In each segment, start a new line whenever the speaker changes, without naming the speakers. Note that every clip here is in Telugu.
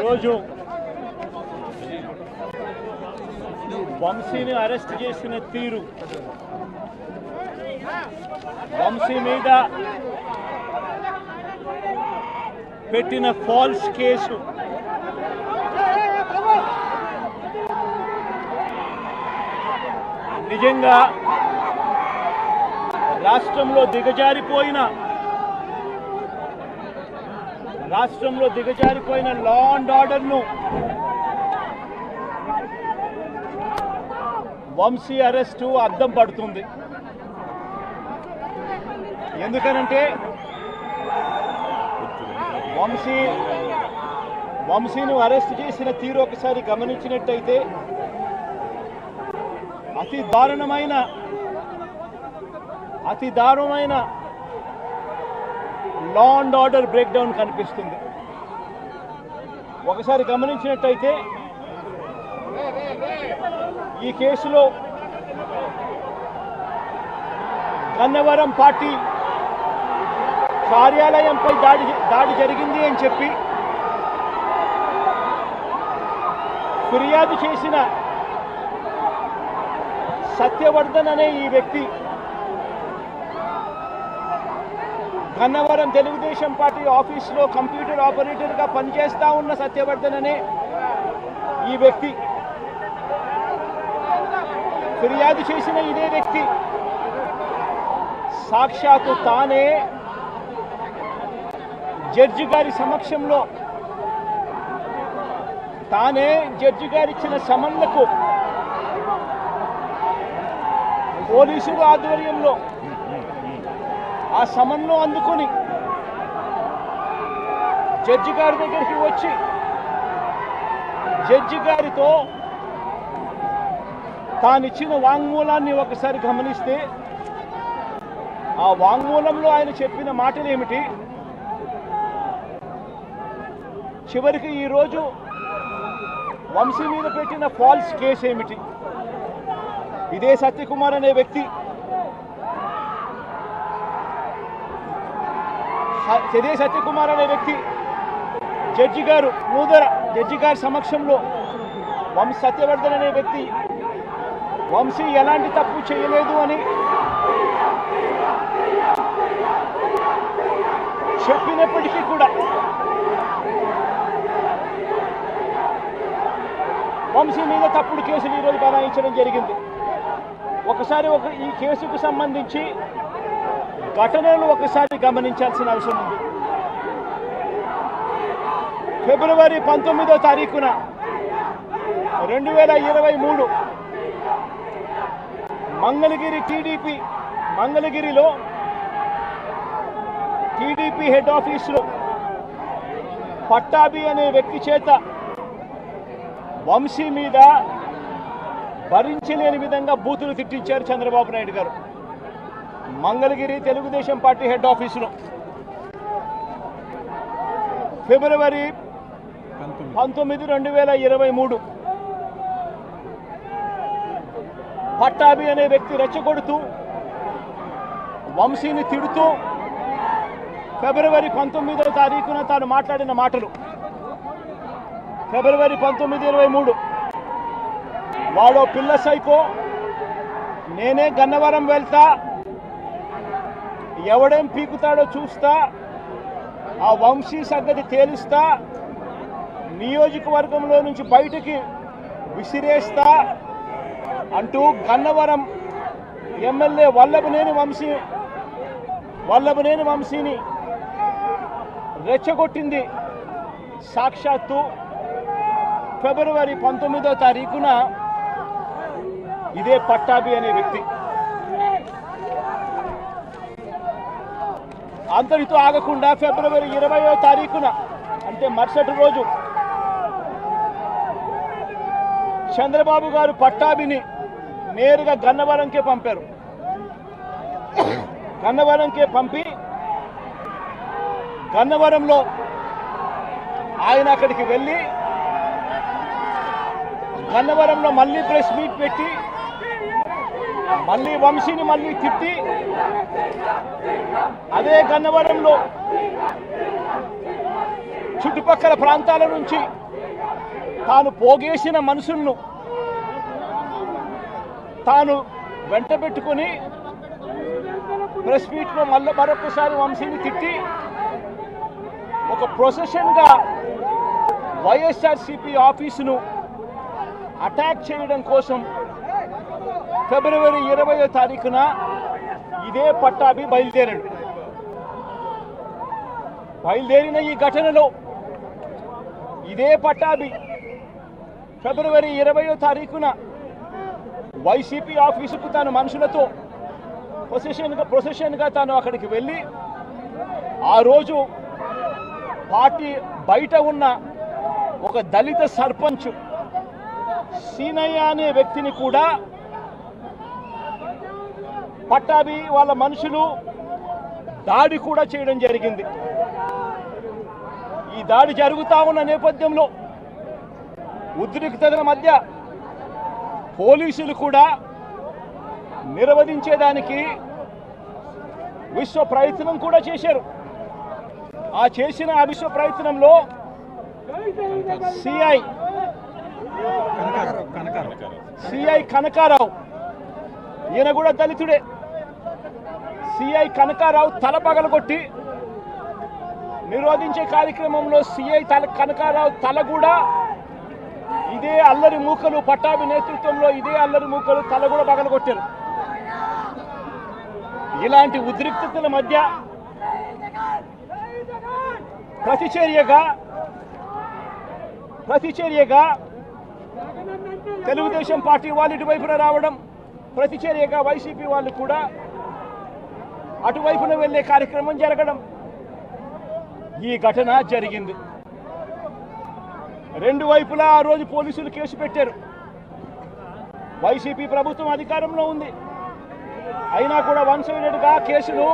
ఈరోజు వంశీని అరెస్ట్ చేసిన తీరు, వంశీ మీద పెట్టిన ఫాల్స్ కేసు నిజంగా రాష్ట్రంలో దిగజారిపోయిన లా అండ్ ఆర్డర్ను వంశీ అరెస్టు అద్దం పడుతుంది. ఎందుకనంటే వంశీని అరెస్ట్ చేసిన తీరు ఒకసారి గమనించినట్టయితే అతి దారుణమైన law and order break down కనిపిస్తుంది. ఒకసారి గమనించినట్టయితే ఈ కేసులో గన్నవరం పార్టీ కార్యాలయంపై దాడి జరిగింది అని చెప్పి ఫిర్యాదు చేసిన సత్యవర్ధన్ అనే ఈ వ్యక్తి, గన్నవరం తెలుగుదేశం పార్టీ ఆఫీసులో కంప్యూటర్ ఆపరేటర్గా పనిచేస్తా ఉన్న సత్యవర్ధన్ అనే ఈ వ్యక్తి, ఫిర్యాదు చేసిన ఇదే వ్యక్తి సాక్షాత్తు తానే జడ్జి గారి సమక్షంలో జడ్జి గారిచ్చిన సమన్లకు పోలీసుల ఆధ్వర్యంలో ఆ సమన్ను అందుకొని జడ్జి గారి దగ్గరికి వచ్చి జడ్జి గారితో తానిచ్చిన వాంగ్మూలాన్ని ఒకసారి గమనిస్తే ఆ వాంగ్మూలంలో ఆయన చెప్పిన మాటలు ఏమిటి, చివరికి ఈరోజు వంశీ మీద పెట్టిన ఫాల్స్ కేసు ఏమిటి, ఇదే సత్యకుమార్ అనే వ్యక్తి జడ్జి గారి సమక్షంలో సత్యవర్ధన్ అనే వ్యక్తి వంశీ ఎలాంటి తప్పు చేయలేదు అని చెప్పినప్పటికీ కూడా వంశీ మీద తప్పుడు కేసులు ఈరోజు బనాయించడం జరిగింది. ఒకసారి ఈ కేసుకు సంబంధించి ఘటనలు ఒకసారి గమనించాల్సిన అవసరం ఉంది. ఫిబ్రవరి 19వ తారీఖున 2023 మంగళగిరిలో టీడీపీ హెడ్ ఆఫీసులో పట్టాభి అనే వ్యక్తి చేత వంశీ మీద భరించలేని విధంగా బూతులు తిట్టించారు చంద్రబాబు నాయుడు గారు. మంగళగిరి తెలుగుదేశం పార్టీ హెడ్ ఆఫీసులో ఫిబ్రవరి 19, 2023 పట్టాభి అనే వ్యక్తి రెచ్చగొడుతూ వంశీని తిడుతూ ఫిబ్రవరి 19వ తారీఖున తాను మాట్లాడిన మాటలు, ఫిబ్రవరి 19, 23 వాడో పిల్ల సైకో, నేనే గన్నవరం వెళ్తా, ఎవడేం పీకుతాడో చూస్తా, ఆ వంశీ సంగతి తేలుస్తా, నియోజకవర్గంలో నుంచి బయటికి విసిరేస్తా అంటూ గన్నవరం ఎమ్మెల్యే వల్లభనేని వంశీని రెచ్చగొట్టింది సాక్షాత్తు ఫిబ్రవరి 19వ తారీఖున ఇదే పట్టాభి అనే వ్యక్తి. అంతటితో ఆగకుండా ఫిబ్రవరి 20వ తారీఖున అంటే మరుసటి రోజు చంద్రబాబు గారు పట్టాభిని నేరుగా గన్నవరంకే పంపారు. గన్నవరంకే పంపి గన్నవరంలో ఆయన అక్కడికి వెళ్ళి గన్నవరంలో మళ్ళీ ప్రెస్ మీట్ పెట్టి మళ్ళీ వంశీని మళ్ళీ తిట్టి అదే గన్నవరంలో చుట్టుపక్కల ప్రాంతాల నుంచి తాను పోగేసిన మనుషులను తాను వెంట పెట్టుకుని ప్రెస్ మీట్లో మరొకసారి వంశీని తిట్టి ఒక ప్రొసెషన్గా వైఎస్ఆర్సీపీ ఆఫీసును అటాక్ చేయడం కోసం ఫిబ్రవరి 20వ తారీఖున ఇదే పట్టాభి బయలుదేరిన ఈ ఘటనలో ఇదే పట్టాభి ఫిబ్రవరి 20వ తారీఖున వైసీపీ ఆఫీసుకు తాను మనుషులతో ప్రొసెషన్గా తాను అక్కడికి వెళ్ళి ఆ రోజు పార్టీ బయట ఉన్న ఒక దళిత సర్పంచ్ సీనయ్య అనే వ్యక్తిని కూడా పట్టాభి వాళ్ళ మనుషులు దాడి కూడా చేయడం జరిగింది. ఈ దాడి జరుగుతా ఉన్న నేపథ్యంలో ఉద్రిక్తతల మధ్య పోలీసులు కూడా నిర్వహించేదానికి విశ్వ ప్రయత్నం కూడా చేశారు. ఆ చేసిన విశ్వ ప్రయత్నంలో సిఐ కనకారావు, ఈయన కూడా దళితుడే, సిఐ కనకారావు తల పగలగొట్టి నిరోధించే కార్యక్రమంలో సిఐ కనకారావు తల కూడా ఇదే అల్లరి మూకలు పట్టాభి నేతృత్వంలో ఇదే అల్లరి మూకలు తల కూడా పగలగొట్టారు. ఇలాంటి ఉద్రిక్తతల మధ్య ప్రతిచర్యగా తెలుగుదేశం పార్టీ వాళ్ళు ఇటువైపున రావడం, ప్రతిచర్యగా వైసీపీ వాళ్ళు కూడా అటువైపున వెళ్లే కార్యక్రమం జరగడం, ఈ ఘటన జరిగింది. రెండు వైపులా ఆ రోజు పోలీసులు కేసు పెట్టారు. వైసీపీ ప్రభుత్వం అధికారంలో ఉంది, అయినా కూడా వన్ సైడెడ్గా కేసులు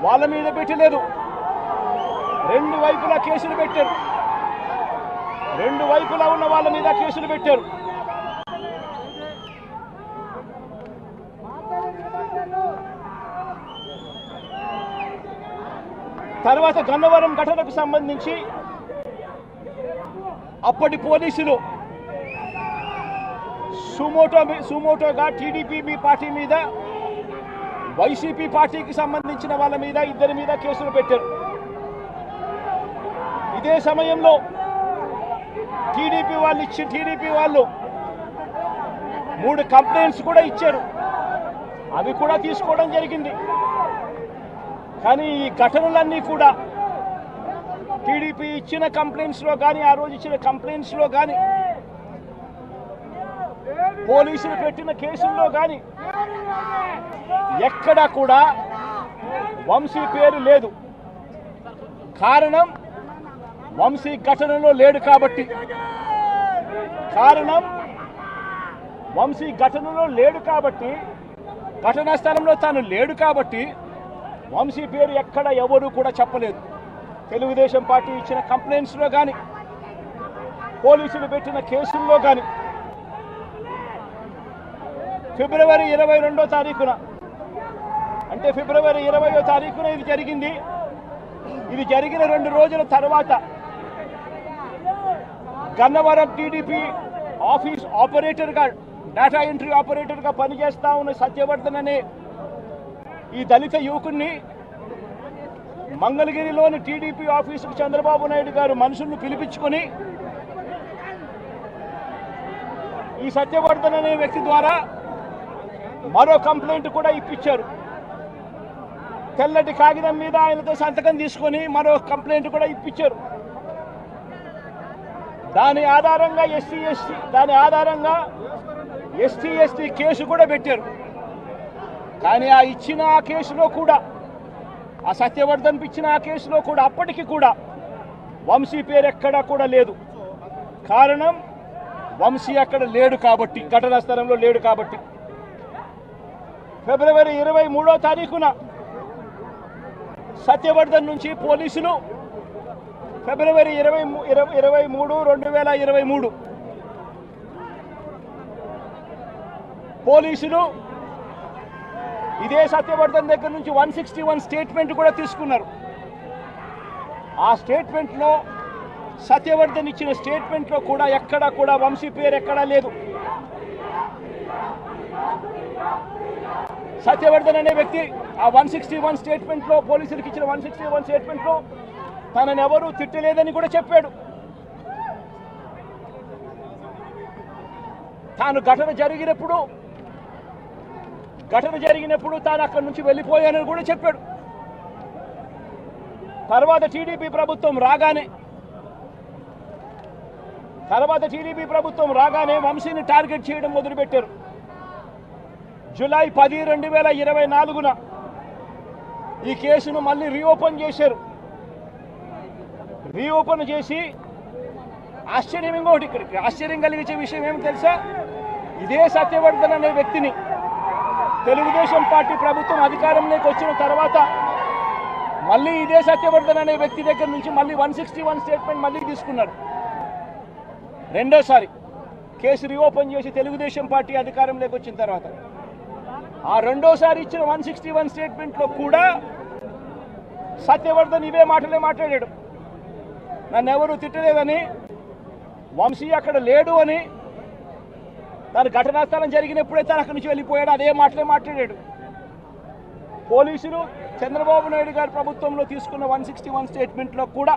వాళ్ళ మీద పెట్టలేదు. రెండు వైపులా కేసులు పెట్టారు, రెండు వైపులా ఉన్న వాళ్ళ మీద కేసులు పెట్టారు. తర్వాత గన్నవరం ఘటనకు సంబంధించి అప్పటి పోలీసులు సుమోటోగా టీడీపీ పార్టీ మీద, వైసీపీ పార్టీకి సంబంధించిన వాళ్ళ మీద, ఇద్దరి మీద కేసులు పెట్టారు. ఇదే సమయంలో టీడీపీ వాళ్ళు 3 కంప్లైంట్స్ కూడా ఇచ్చారు, అవి కూడా తీసుకోవడం జరిగింది. కానీ ఈ ఘటనలన్నీ కూడా టీడీపీ ఇచ్చిన కంప్లైంట్స్లో కానీ, ఆ రోజు ఇచ్చిన కంప్లైంట్స్లో కానీ, పోలీసులు పెట్టిన కేసుల్లో కానీ ఎక్కడా కూడా వంశీ పేరు లేదు. కారణం వంశీ ఘటనలో లేడు కాబట్టి, ఘటనా స్థలంలో తాను లేడు కాబట్టి వంశీ పేరు ఎక్కడ ఎవరు కూడా చెప్పలేదు. తెలుగుదేశం పార్టీ ఇచ్చిన కంప్లైంట్స్లో కానీ, పోలీసులు పెట్టిన కేసుల్లో కానీ ఫిబ్రవరి 22వ తారీఖున, అంటే ఫిబ్రవరి 20వ తారీఖున ఇది జరిగింది. ఇది జరిగిన 2 రోజుల తర్వాత గన్నవరం టీడీపీ ఆఫీస్ ఆపరేటర్గా, డేటా ఎంట్రీ ఆపరేటర్గా పనిచేస్తా ఉన్న సత్యవర్ధన్ అనే ఈ దళిత యువకుడిని మంగళగిరిలోని టీడీపీ ఆఫీసుకు చంద్రబాబు నాయుడు గారు మనుషులను పిలిపించుకొని ఈ సత్యవర్ధన్ అనే వ్యక్తి ద్వారా మరో కంప్లైంట్ కూడా ఇప్పించారు. తెల్లటి కాగితం మీద ఆయనతో సంతకం తీసుకొని మరో కంప్లైంట్ కూడా ఇప్పించారు. దాని ఆధారంగా ఎస్టీ ఎస్టీ కేసు కూడా పెట్టారు. కానీ ఆ ఇచ్చిన ఆ కేసులో కూడా, ఆ సత్యవర్ధన్ ఇచ్చిన ఆ కేసులో కూడా అప్పటికి కూడా వంశీ పేరు ఎక్కడా కూడా లేదు. కారణం వంశీ అక్కడ లేడు కాబట్టి, ఘటనా స్థలంలో లేడు కాబట్టి. ఫిబ్రవరి 23వ తారీఖున సత్యవర్ధన్ నుంచి పోలీసులు ఫిబ్రవరి 23, 2023 పోలీసులు ఇదే సత్యవర్ధన్ దగ్గర నుంచి 161 స్టేట్మెంట్ కూడా తీసుకున్నారు. ఆ స్టేట్మెంట్లో సత్యవర్ధన్ ఇచ్చిన స్టేట్మెంట్లో కూడా ఎక్కడా కూడా వంశీ పేరు ఎక్కడా లేదు. సత్యవర్ధన్ అనే వ్యక్తి ఆ 161 స్టేట్మెంట్లో, పోలీసులకు ఇచ్చిన 161 స్టేట్మెంట్లో తనని ఎవరూ తిట్టలేదని కూడా చెప్పాడు. తాను ఘటన జరిగినప్పుడు తాను అక్కడి నుంచి వెళ్ళిపోయానని కూడా చెప్పాడు. తర్వాత టీడీపీ ప్రభుత్వం రాగానే వంశీని టార్గెట్ చేయడం మొదలుపెట్టారు. జూలై 10, 2024న ఈ కేసును మళ్ళీ రీఓపెన్ చేశారు. రీఓపెన్ చేసి ఆశ్చర్యం కలిగించే విషయం ఏమి తెలుసా? ఇదే సత్యవర్ధన్ అనే వ్యక్తిని తెలుగుదేశం పార్టీ ప్రభుత్వం అధికారంలోకి వచ్చిన తర్వాత మళ్ళీ ఇదే సత్యవర్ధన్ అనే వ్యక్తి దగ్గర నుంచి మళ్ళీ 161 స్టేట్మెంట్ మళ్ళీ తీసుకున్నారు. రెండోసారి కేసు రీఓపెన్ చేసి తెలుగుదేశం పార్టీ అధికారంలోకి వచ్చిన తర్వాత ఆ రెండోసారి ఇచ్చిన 161 స్టేట్మెంట్లో కూడా సత్యవర్ధన్ ఇవే మాటలే మాట్లాడాడు. నన్ను ఎవరు తిట్టలేదని, వంశీ అక్కడ లేడు అని, దాని ఘటనా స్థలం జరిగినప్పుడే తను అక్కడి నుంచి వెళ్ళిపోయాడు, అదే మాటలే మాట్లాడాడు. పోలీసులు చంద్రబాబు నాయుడు గారి ప్రభుత్వంలో తీసుకున్న 161 స్టేట్మెంట్లో కూడా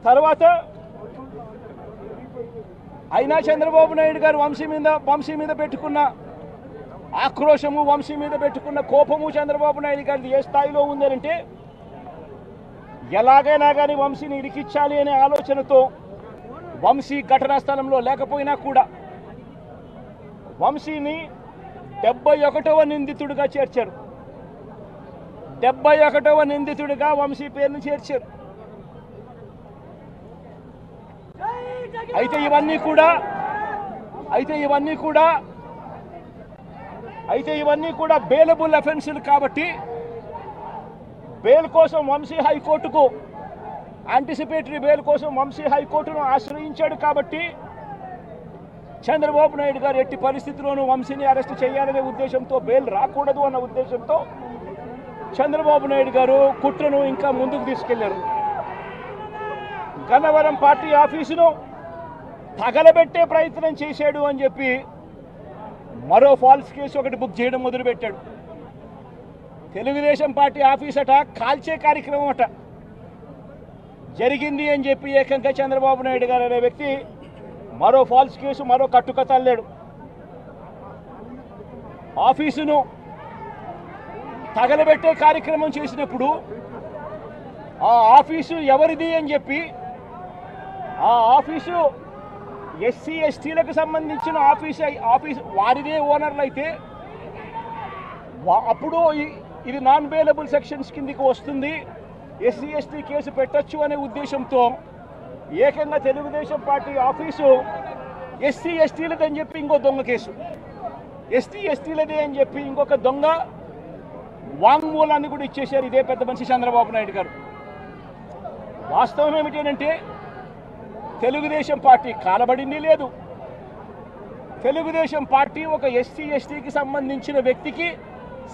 తర్వాత అయినా చంద్రబాబు నాయుడు గారు వంశీ మీద పెట్టుకున్న ఆక్రోశము, వంశీ మీద పెట్టుకున్న కోపము చంద్రబాబు నాయుడు గారిది ఏ స్థాయిలో ఉందంటే ఎలాగైనా కానీ వంశీని ఇరికించాలి అనే ఆలోచనతో వంశీ ఘటనా స్థలంలో లేకపోయినా కూడా వంశీని 71వ నిందితుడిగా చేర్చారు. 71వ నిందితుడిగా వంశీ పేరును చేర్చారు. అయితే ఇవన్నీ కూడా బెయిలబుల్ అఫెన్సులు కాబట్టి బెయిల్ కోసం వంశీ హైకోర్టుకు యాంటిసిపేటరీ బెయిల్ కోసం వంశీ హైకోర్టును ఆశ్రయించాడు. కాబట్టి చంద్రబాబు నాయుడు గారు ఎట్టి పరిస్థితుల్లోనూ వంశీని అరెస్ట్ చేయాలనే ఉద్దేశంతో, బెయిల్ రాకూడదు అన్న ఉద్దేశంతో చంద్రబాబు నాయుడు గారు కుట్రను ఇంకా ముందుకు తీసుకెళ్లారు. గన్నవరం పార్టీ ఆఫీసును తగలబెట్టే ప్రయత్నం చేశాడు అని చెప్పి మరో ఫాల్స్ కేసు ఒకటి బుక్ చేయడం మొదలుపెట్టాడు. తెలుగుదేశం పార్టీ ఆఫీస్ అట కాల్చే కార్యక్రమం అట జరిగింది అని చెప్పి ఏకంగా చంద్రబాబు నాయుడు గారు అనే వ్యక్తి మరో ఫాల్స్ కేసు, మరో కట్టుకథ అల్లాడు. ఆఫీసును తగలబెట్టే కార్యక్రమం చేసినప్పుడు ఆ ఆఫీసు ఎవరిది అని చెప్పి, ఆ ఆఫీసు ఎస్సీ ఎస్టీలకు సంబంధించిన ఆఫీస్ వారిదే ఓనర్లు అయితే అప్పుడు ఇది నాన్ బెయిలబుల్ సెక్షన్స్ కిందికి వస్తుంది, ఎస్సీ ఎస్టీ కేసు పెట్టచ్చు అనే ఉద్దేశంతో ఏకంగా తెలుగుదేశం పార్టీ ఆఫీసు ఎస్సీ ఎస్టీలదని చెప్పి ఇంకో దొంగ కేసు, ఎస్టీ ఎస్టీలదే అని చెప్పి ఇంకొక దొంగ వాంగ్మూలాన్ని కూడా ఇచ్చేశారు ఇదే పెద్ద మనిషి చంద్రబాబు నాయుడు గారు. వాస్తవం ఏమిటంటే తెలుగుదేశం పార్టీ కాలబడింది లేదు. తెలుగుదేశం పార్టీ ఒక ఎస్సీ ఎస్టీకి సంబంధించిన వ్యక్తికి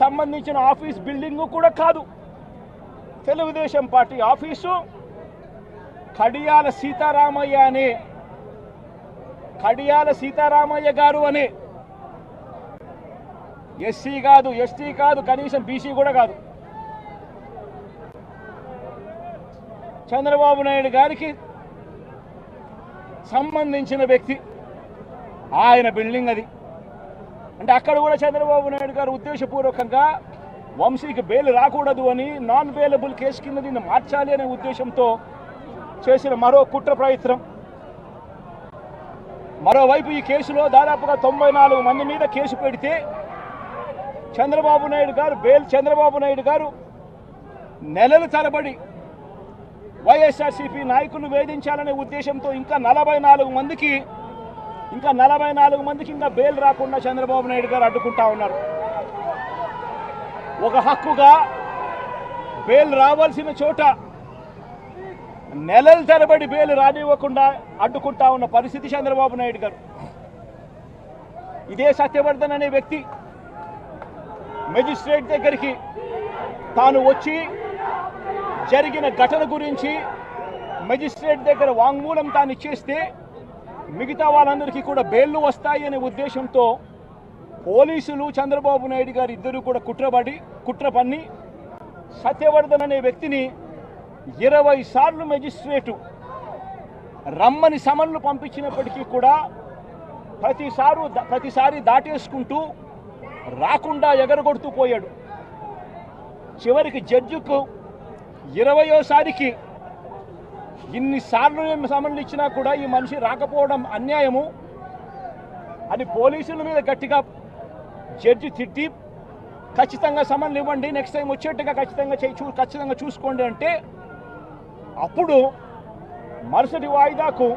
సంబంధించిన ఆఫీస్ బిల్డింగు కూడా కాదు. తెలుగుదేశం పార్టీ ఆఫీసు కడియాల సీతారామయ్య గారు అనే ఎస్సీ కాదు, ఎస్టీ కాదు, కనీసం బీసీ కూడా కాదు, చంద్రబాబు నాయుడు గారికి సంబంధించిన వ్యక్తి, ఆయన బిల్డింగ్ అది. అంటే అక్కడ కూడా చంద్రబాబు నాయుడు గారు ఉద్దేశపూర్వకంగా వంశీకి బెయిల్ రాకూడదు అని, నాన్ బెయిలబుల్ కేసు కింద దీన్ని మార్చాలి అనే ఉద్దేశంతో చేసిన మరో కుట్ర ప్రయత్నం. మరోవైపు ఈ కేసులో దాదాపుగా 94 మంది మీద కేసు పెడితే చంద్రబాబు నాయుడు గారు నెలల తరబడి వైఎస్ఆర్సీపీ నాయకులు వేధించాలనే ఉద్దేశంతో ఇంకా 44 మందికి ఇంకా బెయిల్ రాకుండా చంద్రబాబు నాయుడు గారు అడ్డుకుంటా ఉన్నారు. ఒక హక్కుగా బెయిల్ రావాల్సిన చోట నెలల తరబడి బెయిల్ రానివ్వకుండా అడ్డుకుంటా ఉన్న పరిస్థితి చంద్రబాబు నాయుడు గారు. ఇదే సత్యవర్ధన్ అనే వ్యక్తి మెజిస్ట్రేట్ దగ్గరికి తాను వచ్చి జరిగిన ఘటన గురించి మెజిస్ట్రేట్ దగ్గర వాంగ్మూలం తాను ఇచ్చేస్తే మిగతా వాళ్ళందరికీ కూడా బెయిల్లు వస్తాయి అనే ఉద్దేశంతో పోలీసులు చంద్రబాబు నాయుడు గారు ఇద్దరు కూడా కుట్ర పన్ని సత్యవర్ధన్ అనే వ్యక్తిని 20 సార్లు రమ్మని సమన్లు పంపించినప్పటికీ కూడా ప్రతిసారి దాటేసుకుంటూ రాకుండా ఎగరగొడుతూ పోయాడు. చివరికి జడ్జికు 20వ ఇన్నిసార్లు సమన్లు ఇచ్చినా కూడా ఈ మనిషి రాకపోవడం అన్యాయము అని పోలీసుల మీద గట్టిగా జడ్జి తిట్టి ఖచ్చితంగా సమన్లు ఇవ్వండి, నెక్స్ట్ టైం వచ్చేట్టుగా ఖచ్చితంగా చూసుకోండి అంటే అప్పుడు మరుసటి వాయిదాకు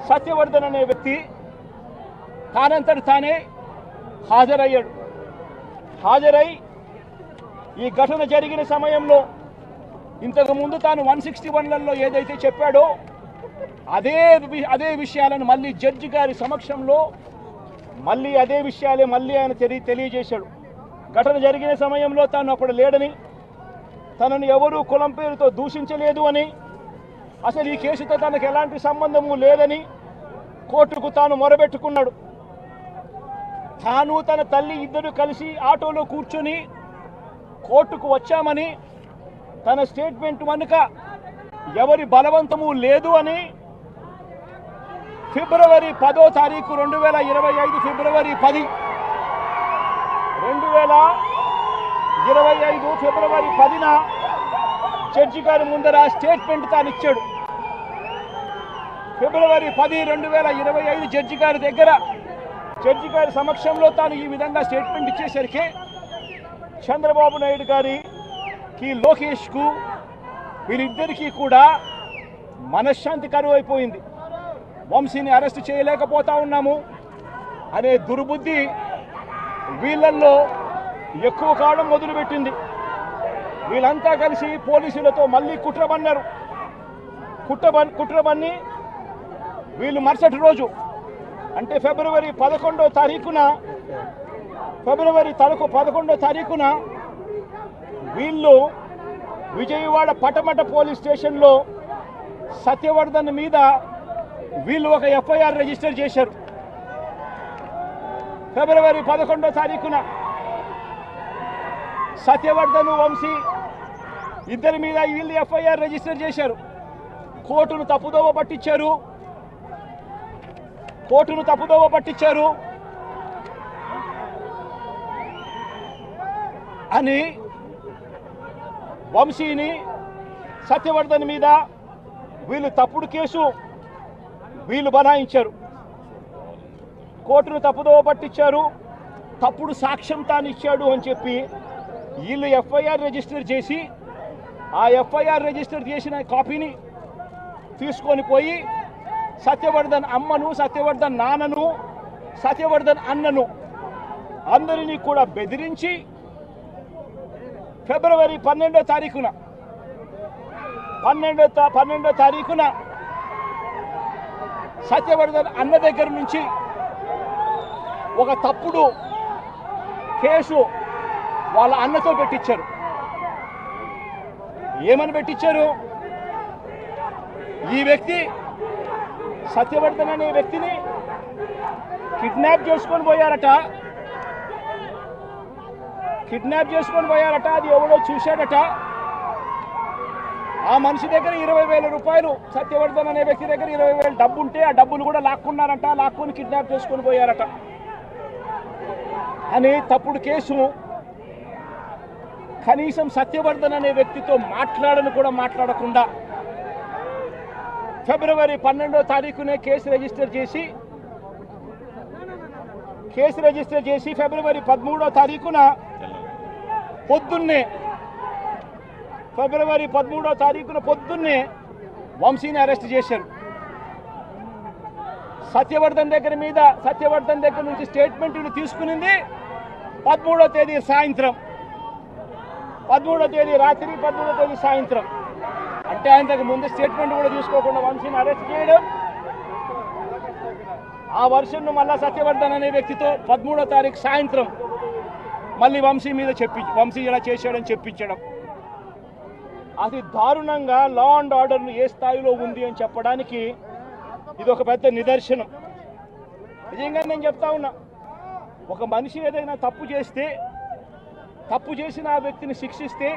సత్యవర్ధన్ అనే వ్యక్తి తానంతటి తానే హాజరై ఈ ఘటన జరిగిన సమయంలో ఇంతకుముందు తాను 161లలో ఏదైతే చెప్పాడో అదే విషయాలను మళ్ళీ జడ్జి గారి సమక్షంలో అదే విషయాలే ఆయన తెలియజేశాడు. ఘటన జరిగిన సమయంలో తాను అప్పుడు లేడని, తనను ఎవరూ కులం పేరుతో దూషించలేదు అని, అసలు ఈ కేసుతో తనకు ఎలాంటి సంబంధము లేదని కోర్టుకు తాను మొరబెట్టుకున్నాడు. తాను తన తల్లి ఇద్దరు కలిసి ఆటోలో కూర్చొని కోర్టుకు వచ్చామని, తన స్టేట్మెంట్ వెనుక ఎవరి బలవంతము లేదు అని ఫిబ్రవరి 10వ తారీఖు 2025 ఫిబ్రవరి 10 2025 ఫిబ్రవరి 10న జడ్జి గారి ముందర స్టేట్మెంట్ తాను ఇచ్చాడు. ఫిబ్రవరి 10, 2025 జడ్జి గారి సమక్షంలో తాను ఈ విధంగా స్టేట్మెంట్ ఇచ్చేసరికి చంద్రబాబు నాయుడు గారికి, లోకేష్కు వీరిద్దరికీ కూడా మనశ్శాంతి కరువైపోయింది. వంశీని అరెస్ట్ చేయలేకపోతా ఉన్నాము అనే దుర్బుద్ధి వీళ్ళల్లో ఎక్కువ కాలం మొదలుపెట్టింది. వీళ్ళంతా కలిసి పోలీసులతో మళ్ళీ కుట్రబన్నారు. కుట్రబన్ని వీళ్ళు మరుసటి రోజు అంటే ఫిబ్రవరి 11వ తారీఖున వీళ్ళు విజయవాడ పటమట పోలీస్ స్టేషన్లో సత్యవర్ధన్ మీద వీళ్ళు ఒక ఎఫ్ఐఆర్ రిజిస్టర్ చేశారు. ఫిబ్రవరి 11వ తారీఖున సత్యవర్ధన్, వంశీ ఇద్దరి మీద వీళ్ళు ఎఫ్ఐఆర్ రిజిస్టర్ చేశారు. కోర్టును తప్పుదోవ పట్టించారు అని వంశీని, సత్యవర్ధన్ మీద వీళ్ళు తప్పుడు కేసు బనాయించారు. కోర్టును తప్పుదోవ పట్టించారు, తప్పుడు సాక్ష్యం తాను ఇచ్చాడు అని చెప్పి వీళ్ళు ఎఫ్ఐఆర్ రిజిస్టర్ చేసి ఆ ఎఫ్ఐఆర్ రిజిస్టర్ చేసిన కాపీని తీసుకొని పోయి సత్యవర్ధన్ అమ్మను, సత్యవర్ధన్ నాన్నను, సత్యవర్ధన్ అన్నను అందరినీ కూడా బెదిరించి ఫిబ్రవరి 12వ తారీఖున సత్యవర్ధన్ అన్న దగ్గర నుంచి ఒక తప్పుడు కేసు వాళ్ళ అన్నతో పెట్టించారు. ఏమని పెట్టించారు? ఈ వ్యక్తి సత్యవర్ధన్ అనే వ్యక్తిని కిడ్నాప్ చేసుకొని పోయారట. అది ఎవడో చూశాడట. ఆ మనిషి దగ్గర 20,000 రూపాయలు, సత్యవర్ధన్ అనే వ్యక్తి దగ్గర 20,000 డబ్బు ఉంటే ఆ డబ్బులు కూడా లాక్కొని కిడ్నాప్ చేసుకొని పోయారట అని తప్పుడు కేసు. కనీసం సత్యవర్ధన్ అనే వ్యక్తితో మాట్లాడకుండా ఫిబ్రవరి 12వ తారీఖునే కేసు రిజిస్టర్ చేసి ఫిబ్రవరి 13వ తారీఖున పొద్దున్నే వంశీని అరెస్ట్ చేశారు. సత్యవర్ధన్ దగ్గర నుంచి స్టేట్మెంట్లు తీసుకునింది 13వ తేదీ సాయంత్రం, 13వ తేదీ రాత్రి, 13వ తేదీ సాయంత్రం. అంటే ఆయనకు ముందు స్టేట్మెంట్ కూడా తీసుకోకుండా వంశీని అరెస్ట్ చేయడం, ఆ వర్షన్ను మళ్ళా సత్యవర్ధన్ అనే వ్యక్తితో 13వ తారీఖు సాయంత్రం మళ్ళీ వంశీ ఇలా చేశాడని చెప్పించడం. అతి దారుణంగా లా అండ్ ఆర్డర్ను ఏ స్థాయిలో ఉంది అని చెప్పడానికి ఇది ఒక పెద్ద నిదర్శనం. నిజంగా నేను చెప్తా ఉన్నా, ఒక మనిషి ఏదైనా తప్పు చేస్తే, తప్పు చేసిన ఆ వ్యక్తిని శిక్షిస్తే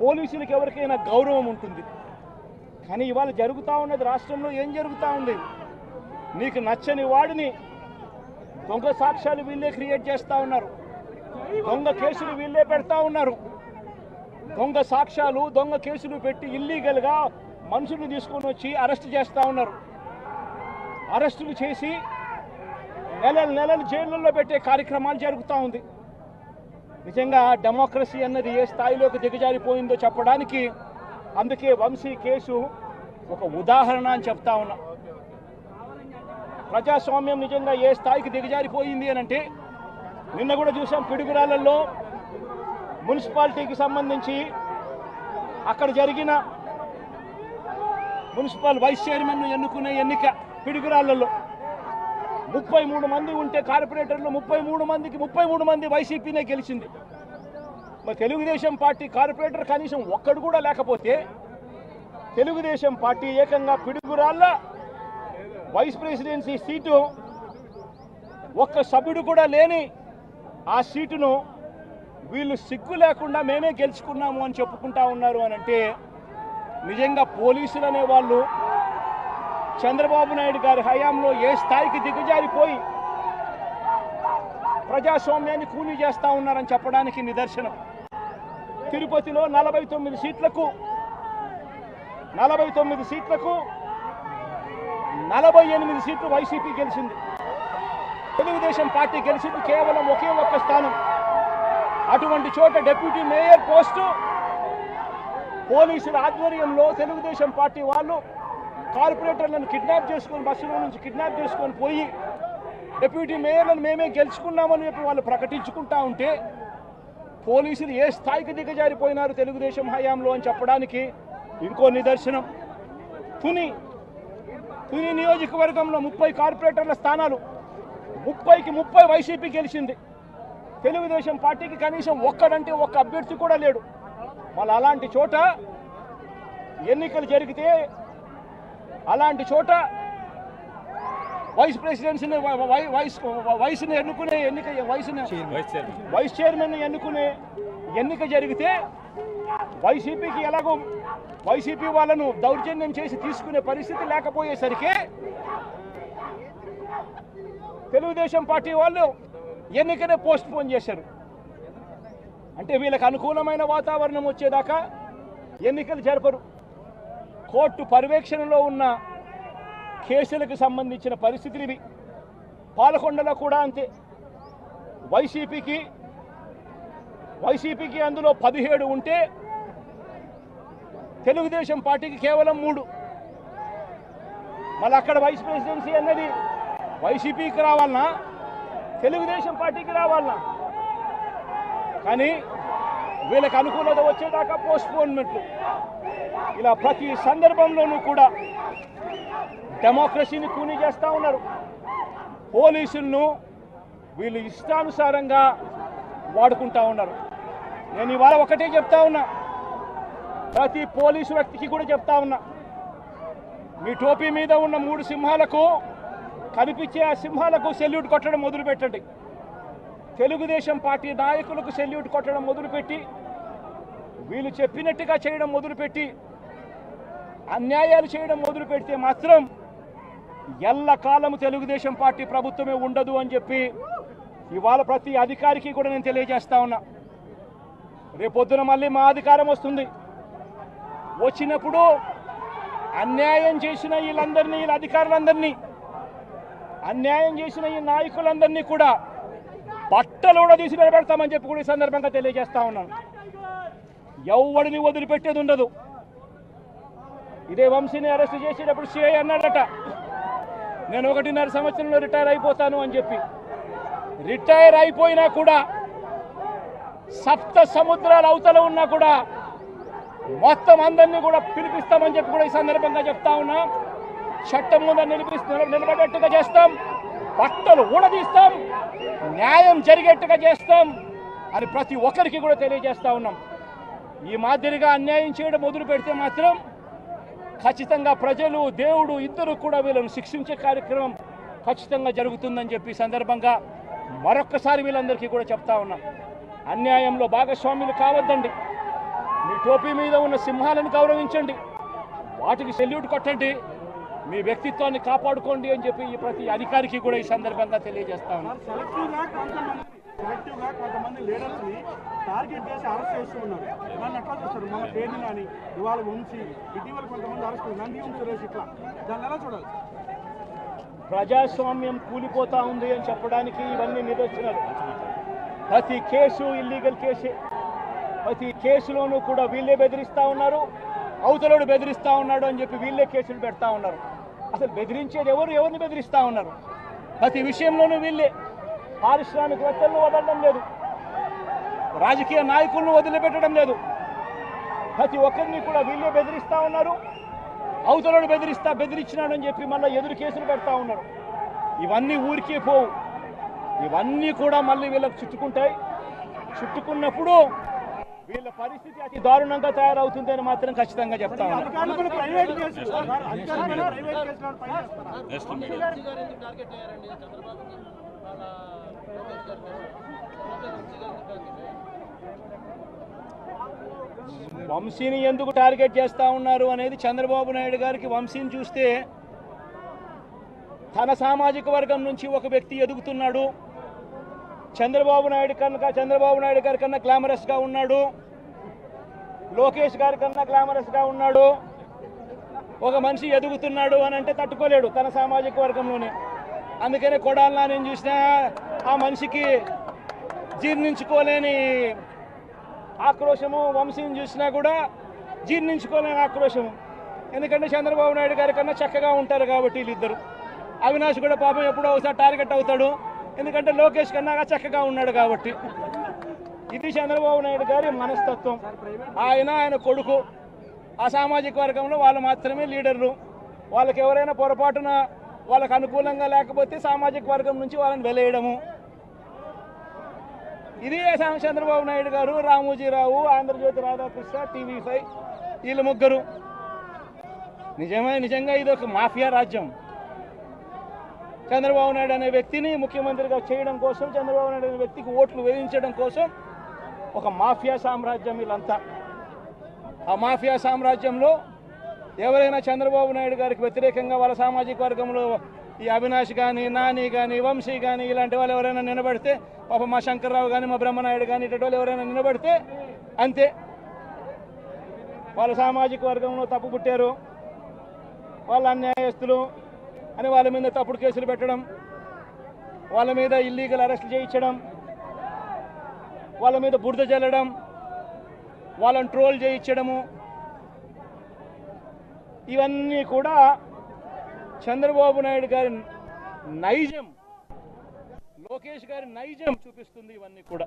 పోలీసులకు ఎవరికైనా గౌరవం ఉంటుంది. కానీ ఇవాళ జరుగుతూ ఉన్నది రాష్ట్రంలో ఏం జరుగుతూ ఉంది? నీకు నచ్చని వాడిని దొంగ సాక్ష్యాలు వీళ్ళే క్రియేట్ చేస్తూ ఉన్నారు, దొంగ కేసులు వీళ్ళే పెడతా ఉన్నారు. దొంగ సాక్ష్యాలు, దొంగ కేసులు పెట్టి ఇల్లీగల్గా మనుషులు తీసుకొని వచ్చి అరెస్ట్ చేస్తూ ఉన్నారు. అరెస్టులు చేసి నెలలు జైళ్ళల్లో పెట్టే కార్యక్రమాలు జరుగుతూ ఉంది. నిజంగా డెమోక్రసీ అన్నది ఏ స్థాయిలోకి దిగజారిపోయిందో చెప్పడానికి అందుకే వంశీ కేసు ఒక ఉదాహరణ అని చెప్తా ఉన్నా. ప్రజాస్వామ్యం నిజంగా ఏ స్థాయికి దిగజారిపోయింది అని అంటే, నిన్న కూడా చూసాం పిడుగురాళ్లలో మున్సిపాలిటీకి సంబంధించి అక్కడ జరిగిన మున్సిపల్ వైస్ చైర్మన్ ఎన్నుకునే ఎన్నిక పిడుగురాళ్లలో 33 మంది ఉంటే కార్పొరేటర్లు 33 మంది వైసీపీనే గెలిచింది. మరి తెలుగుదేశం పార్టీ కార్పొరేటర్ కనీసం ఒక్కడు కూడా లేకపోతే తెలుగుదేశం పార్టీ ఏకంగా పిడుగురాళ్ళ వైస్ ప్రెసిడెన్సీ సీటు ఒక్క సభ్యుడు కూడా లేని ఆ సీటును వీళ్ళు సిగ్గు లేకుండా మేమే గెలుచుకున్నాము అని చెప్పుకుంటా ఉన్నారు అని అంటే, నిజంగా పోలీసులు అనే వాళ్ళు చంద్రబాబు నాయుడు గారి హయాంలో ఏ స్థాయికి దిగజారిపోయి ప్రజాస్వామ్యాన్ని కూలీ చేస్తూ ఉన్నారని చెప్పడానికి నిదర్శనం. తిరుపతిలో 49 సీట్లకు 48 సీట్లు వైసీపీ గెలిచింది. తెలుగుదేశం పార్టీ గెలిచింది కేవలం ఒకే ఒక్క స్థానం. అటువంటి చోట డిప్యూటీ మేయర్ పోస్టు పోలీసుల ఆధ్వర్యంలో తెలుగుదేశం పార్టీ వాళ్ళు కార్పొరేటర్లను కిడ్నాప్ చేసుకొని, బస్సులో నుంచి కిడ్నాప్ చేసుకొని పోయి డిప్యూటీ మేయర్లను మేమే గెలుచుకున్నామని చెప్పి వాళ్ళు ప్రకటించుకుంటా ఉంటే, పోలీసులు ఏ స్థాయికి దిగజారిపోయినారు తెలుగుదేశం హయాంలో అని చెప్పడానికి ఇంకో నిదర్శనం. తుని నియోజకవర్గంలో 30 కార్పొరేటర్ల స్థానాలు 30కి 30 వైసీపీ గెలిచింది. తెలుగుదేశం పార్టీకి కనీసం ఒక్క అభ్యర్థి కూడా లేడు. మళ్ళీ అలాంటి చోట ఎన్నికలు జరిగితే, అలాంటి చోట వైస్ ప్రెసిడెన్సీని వయసుని ఎన్నుకునే ఎన్నిక, వైస్ చైర్మన్ ఎన్నుకునే ఎన్నిక జరిగితే వైసీపీకి ఎలాగో వైసీపీ వాళ్ళను దౌర్జన్యం చేసి తీసుకునే పరిస్థితి లేకపోయేసరికి తెలుగుదేశం పార్టీ వాళ్ళు ఎన్నికనే పోస్ట్ పోన్ చేశారు. అంటే వీళ్ళకి అనుకూలమైన వాతావరణం వచ్చేదాకా ఎన్నికలు జరపరు. కోర్టు పర్యవేక్షణలో ఉన్న కేసులకు సంబంధించిన పరిస్థితులు ఇవి. పాలకొండలో కూడా అంతే. వైసీపీకి అందులో 17 ఉంటే తెలుగుదేశం పార్టీకి కేవలం 3. మళ్ళీ అక్కడ వైస్ ప్రెసిడెన్సీ అన్నది వైసీపీకి రావాలన్నా తెలుగుదేశం పార్టీకి రావాలన్నా, కానీ వీళ్ళకి అనుకూలత వచ్చేదాకా పోస్ట్పోన్మెంట్లు. ఇలా ప్రతి సందర్భంలోనూ కూడా డెమోక్రసీని కూనీ చేస్తూ ఉన్నారు. పోలీసులను వీళ్ళు ఇష్టానుసారంగా వాడుకుంటా ఉన్నారు. నేను ఇవాళ ఒకటే చెప్తా ఉన్నా, ప్రతి పోలీసు వ్యక్తికి కూడా చెప్తా ఉన్నా, మీ టోపీ మీద ఉన్న 3 సింహాలకు కనిపించే ఆ సింహాలకు సెల్యూట్ కొట్టడం మొదలుపెట్టండి. తెలుగుదేశం పార్టీ నాయకులకు సెల్యూట్ కొట్టడం మొదలుపెట్టి, వీళ్ళు చెప్పినట్టుగా చేయడం మొదలుపెట్టి, అన్యాయాలు చేయడం మొదలు పెడితే మాత్రం ఎల్లకాలము తెలుగుదేశం పార్టీ ప్రభుత్వమే ఉండదు అని చెప్పి ఇవాళ ప్రతి అధికారికి కూడా నేను తెలియజేస్తా ఉన్నా. రేపొద్దున మళ్ళీ మా అధికారం వస్తుంది. వచ్చినప్పుడు అన్యాయం చేసిన వీళ్ళందరినీ, వీళ్ళ అధికారులందరినీ, అన్యాయం చేసిన ఈ నాయకులందరినీ కూడా బట్టలు కూడా తీసి నిలబెడతామని చెప్పి కూడా ఈ సందర్భంగా తెలియజేస్తా ఉన్నాను. ఎవడిని వదిలిపెట్టేది ఉండదు. ఇదే వంశీని అరెస్ట్ చేసేటప్పుడు సిఐ అన్నాడట, నేను 1.5 సంవత్సరంలో రిటైర్ అయిపోతాను అని చెప్పి. రిటైర్ అయిపోయినా కూడా, సప్త సముద్రాల అవతల ఉన్నా కూడా మొత్తం అందరినీ కూడా పిలిపిస్తామని చెప్పి కూడా ఈ సందర్భంగా చెప్తా ఉన్నా. చట్టం ముందు నిలబడేట్టుగా చేస్తాం, బట్టలు ఊడదీస్తాం, న్యాయం జరిగేట్టుగా చేస్తాం అని ప్రతి ఒక్కరికి కూడా తెలియజేస్తా ఉన్నాం. ఈ మాదిరిగా అన్యాయం చేయడం మొదలు పెడితే మాత్రం ఖచ్చితంగా ప్రజలు దేవుడు ఇద్దరు కూడా వీళ్ళను శిక్షించే కార్యక్రమం ఖచ్చితంగా జరుగుతుందని చెప్పి సందర్భంగా మరొక్కసారి వీళ్ళందరికీ కూడా చెప్తా ఉన్నా. అన్యాయంలో భాగస్వాములు కావద్దండి. మీ టోపీ మీద ఉన్న సింహాలను గౌరవించండి, వాటికి సెల్యూట్ కొట్టండి, మీ వ్యక్తిత్వాన్ని కాపాడుకోండి అని చెప్పి ఈ ప్రతి అధికారికి కూడా ఈ సందర్భంగా తెలియజేస్తా ఉన్నాను.
సెలెక్టివ్గా కొంతమంది లీడర్స్ని టార్గెట్ చేసి అరెస్ట్ చేస్తూ ఉన్నారు. దాన్ని ఎట్లా చూస్తారు? మన పేరుని కానీ ఇవాళ వంశీ, ఇటీవల కొంతమంది అరెస్ట్, నంది సురేష్, ఇట్లా దాన్ని ఎలా చూడాలి?
ప్రజాస్వామ్యం కూలిపోతా ఉంది అని చెప్పడానికి ఇవన్నీ నిదర్శనాలు. ప్రతి కేసు ఇల్లీగల్ కేసే. ప్రతి కేసులోనూ కూడా వీళ్ళే బెదిరిస్తూ ఉన్నారు, అవతలోడు బెదిరిస్తూ ఉన్నాడు అని చెప్పి వీళ్ళే కేసులు పెడతా ఉన్నారు. అసలు బెదిరించేది ఎవరిని బెదిరిస్తూ ఉన్నారు? ప్రతి విషయంలోనూ వీళ్ళే. పారిశ్రామికవేత్తలను వదలడం లేదు, రాజకీయ నాయకులను వదిలిపెట్టడం లేదు. ప్రతి ఒక్కరిని కూడా వీళ్ళే బెదిరిస్తూ ఉన్నారు, అవతలను బెదిరించినాడు అని చెప్పి మళ్ళీ ఎదురు కేసులు పెడతా ఉన్నారు. ఇవన్నీ ఊరికే పోవు, ఇవన్నీ కూడా మళ్ళీ వీళ్ళకి చుట్టుకుంటాయి. చుట్టుకున్నప్పుడు వీళ్ళ పరిస్థితి అతి దారుణంగా తయారవుతుందని మాత్రం ఖచ్చితంగా చెప్తా ఉన్నాను. వంశీని ఎందుకు టార్గెట్ చేస్తా ఉన్నారు అనేది చంద్రబాబు నాయుడు గారికి వంశీని చూస్తే తన సామాజిక వర్గం నుంచి ఒక వ్యక్తి ఎదుగుతున్నాడు, చంద్రబాబు నాయుడు గారి కన్నా గ్లామరస్గా ఉన్నాడు, లోకేష్ గారి కన్నా గ్లామరస్గా ఉన్నాడు, ఒక మనిషి ఎదుగుతున్నాడు అని అంటే తట్టుకోలేడు తన సామాజిక వర్గంలోనే. అందుకనే కొడాలని నేను చూసినా ఆ మనిషికి జీర్ణించుకోలేని ఆక్రోశము, వంశీని చూసినా కూడా జీర్ణించుకోలేని ఆక్రోశము. ఎందుకంటే చంద్రబాబు నాయుడు గారి కన్నా చక్కగా ఉంటారు కాబట్టి వీళ్ళిద్దరు. అవినాష్ కూడా పాపం ఎప్పుడో ఒకసారి టార్గెట్ అవుతాడు, ఎందుకంటే లోకేష్ కన్నా చక్కగా ఉన్నాడు కాబట్టి. ఇది చంద్రబాబు నాయుడు గారి మనస్తత్వం. ఆయన కొడుకు ఆ సామాజిక వర్గంలో వాళ్ళు మాత్రమే లీడర్లు. వాళ్ళకి ఎవరైనా పొరపాటున వాళ్ళకు అనుకూలంగా లేకపోతే సామాజిక వర్గం నుంచి వాళ్ళని వెలేయడము. ఇది చంద్రబాబు నాయుడు గారు, రామోజీరావు, ఆంధ్రజ్యోతి రాధాకృష్ణ, TV5 వీళ్ళు ముగ్గురు. నిజంగా ఇది ఒక మాఫియా రాజ్యం. చంద్రబాబు నాయుడు అనే వ్యక్తిని ముఖ్యమంత్రిగా చేయడం కోసం, చంద్రబాబు నాయుడు అనే వ్యక్తికి ఓట్లు వేయించడం కోసం ఒక మాఫియా సామ్రాజ్యం వీళ్ళంతా. ఆ మాఫియా సామ్రాజ్యంలో ఎవరైనా చంద్రబాబు నాయుడు గారికి వ్యతిరేకంగా వాళ్ళ సామాజిక వర్గంలో ఈ అవినాష్ కానీ, నాని కానీ, వంశీ కానీ ఇలాంటి వాళ్ళు ఎవరైనా నిలబడితే, పాప మా శంకర్రావు కానీ, మా బ్రహ్మనాయుడు కానీ ఇటువంటి వాళ్ళు ఎవరైనా నిలబడితే అంతే, వాళ్ళ సామాజిక వర్గంలో తప్పు పుట్టారు, వాళ్ళ అన్యాయస్తులు అని వాళ్ళ మీద తప్పుడు కేసులు పెట్టడం, వాళ్ళ మీద ఇల్లీగల్ అరెస్టులు చేయించడం, వాళ్ళ మీద బురద జల్లడం, వాళ్ళని ట్రోల్ చేయించడము, ఇవన్నీ కూడా చంద్రబాబు నాయుడు గారి నైజం, లోకేష్ గారి నైజం చూపిస్తుంది ఇవన్నీ కూడా.